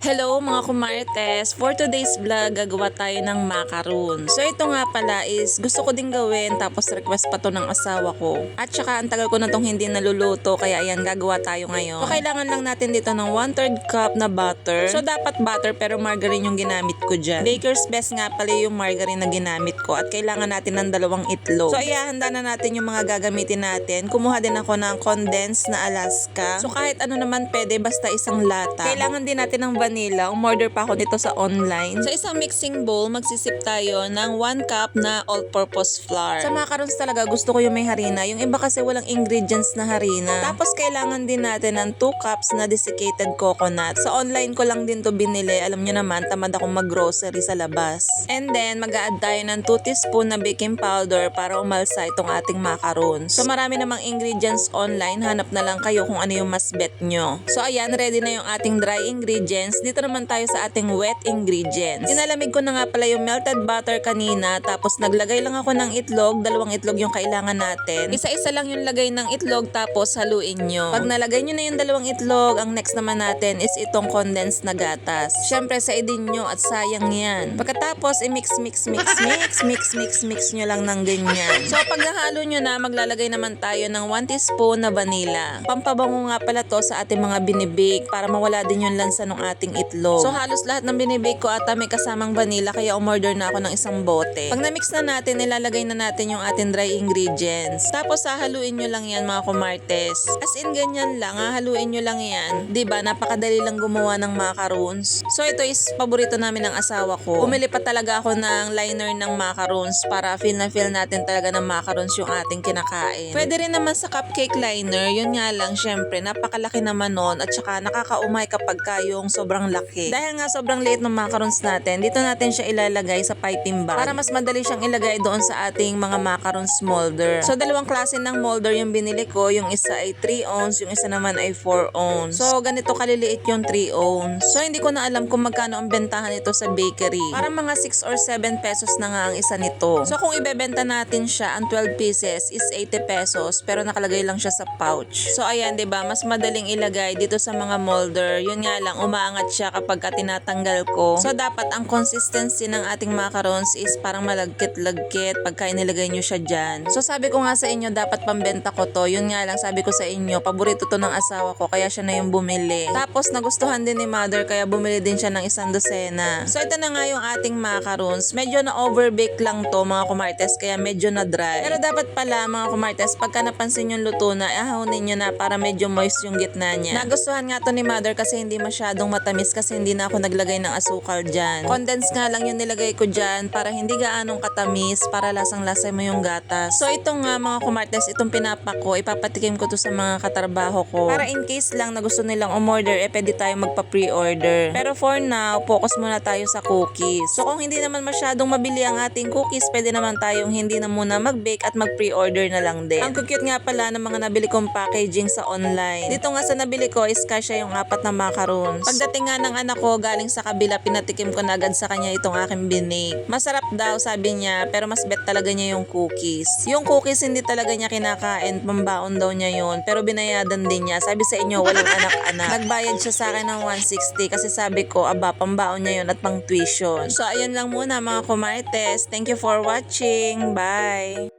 Hello mga kumartes! For today's vlog, gagawa tayo ng macaroon. So ito nga pala is gusto ko din gawin tapos request pa to ng asawa ko. At saka ang tagal ko na tong hindi naluluto kaya ayan gagawa tayo ngayon. So kailangan lang natin dito ng 1/3 cup na butter. So dapat butter pero margarine yung ginamit ko dyan. Baker's Best nga pala yung margarine na ginamit ko at kailangan natin ng 2 itlog. So ihahanda na natin yung mga gagamitin natin. Kumuha din ako ng condensed na Alaska. So kahit ano naman pwede basta isang lata. Kailangan din natin ng vanilla. Umorder pa ako dito sa online. Sa isang mixing bowl, magsisip tayo ng 1 cup na all-purpose flour. Sa macarons talaga, gusto ko yung may harina. Yung iba kasi walang ingredients na harina. Tapos kailangan din natin ng 2 cups na desiccated coconut. Sa online ko lang din to binili. Alam nyo naman, tamad akong mag-grocery sa labas. And then, mag-a-add tayo ng 2 teaspoon na baking powder para umalsa itong ating macarons. So marami namang ingredients online. Hanap na lang kayo kung ano yung mas bet nyo. So ayan, ready na yung ating dry ingredients. Dito naman tayo sa ating wet ingredients. Inalamig ko na nga pala yung melted butter kanina, tapos naglagay lang ako ng itlog, 2 itlog yung kailangan natin. Isa-isa lang yung lagay ng itlog tapos haluin nyo. Pag nalagay nyo na yung 2 itlog, ang next naman natin is itong condensed na gatas. Syempre sa idin nyo at sayang yan. Pagkatapos i-mix nyo lang ng ganyan. So pag nahalo nyo na, maglalagay naman tayo ng 1 teaspoon na vanilla. Pampabango nga pala to sa ating mga binibake para mawala din yung lansa ng ating itlog. So halos lahat ng binibake ko ata may kasamang vanilla kaya umorder na ako ng isang bote. Pag na-mix na natin, ilalagay na natin yung ating dry ingredients. Tapos hahaluin nyo lang yan mga kumartes. As in ganyan lang, hahaluin nyo lang yan. Diba, napakadali lang gumawa ng macarons. So ito is paborito namin ng asawa ko. Bumili pa talaga ako ng liner ng macarons para feel na feel natin talaga ng macarons yung ating kinakain. Pwede rin naman sa cupcake liner, yun nga lang syempre napakalaki naman nun at saka nakakaumay kapag yung sobrang laki. Dahil nga sobrang liit ng macarons natin, dito natin siya ilalagay sa piping bag para mas madali siyang ilagay doon sa ating mga macarons molder. So 2 klase ng molder yung binili ko, yung isa ay 3 ounce, yung isa naman ay 4 ounce. So ganito kaliliit yung 3 ounce. So hindi ko na alam kung magkano ang bentahan nito sa bakery. Parang mga 6 or 7 pesos na nga ang isa nito. So kung ibebenta natin siya, ang 12 pieces is 80 pesos pero nakalagay lang siya sa pouch. So ayan, 'di ba? Mas madaling ilagay dito sa mga molder. Yun nga lang, umaangat siya kapag tinatanggal ko. So dapat ang consistency ng ating macarons is parang malagkit-lagkit pagka inilagay nyo siya dyan. So sabi ko nga sa inyo, dapat pambenta ko to. Yun nga lang, sabi ko sa inyo, paborito to ng asawa ko kaya siya na yung bumili. Tapos nagustuhan din ni mother kaya bumili din siya ng 1 dosena. So ito na nga yung ating macarons. Medyo na overbake lang to mga kumartes kaya medyo na dry. Pero dapat pala mga kumartes, pagka napansin yung luto na, ahahonin nyo na para medyo moist yung gitna niya. Nagustuhan nga to ni mother kasi hindi masyadong matamis kasi hindi na ako naglagay ng asukal dyan. Condensed nga lang yung nilagay ko dyan para hindi gaanong katamis, para lasang-lasa mo yung gatas. So ito nga mga kumartes, itong pinapa ko, ipapatikim ko to sa mga katrabaho ko. Para in case lang na gusto nilang umorder, pwede tayo magpa-pre-order. Pero for now, focus muna tayo sa cookies. So kung hindi naman masyadong mabili ang ating cookies, pwede naman tayong hindi na muna mag-bake at mag-pre-order na lang din. Ang cute nga pala ng mga nabili kong packaging sa online. Dito nga sa nabili ko is kasya yung 4 na macarons. Pagdating nga ng anak ko galing sa kabila, pinatikim ko na agad sa kanya itong aking binake. Masarap daw sabi niya, pero mas bet talaga niya yung cookies. Yung cookies hindi talaga niya kinakain, pambaon daw niya yun, pero binayadan din niya. Sabi sa inyo, walang anak-anak. Nagbayad siya sa akin ng 160 kasi sabi ko, aba, pambaon niya yun at pang tuition. So ayan lang muna mga kumartes. Thank you for watching. Bye!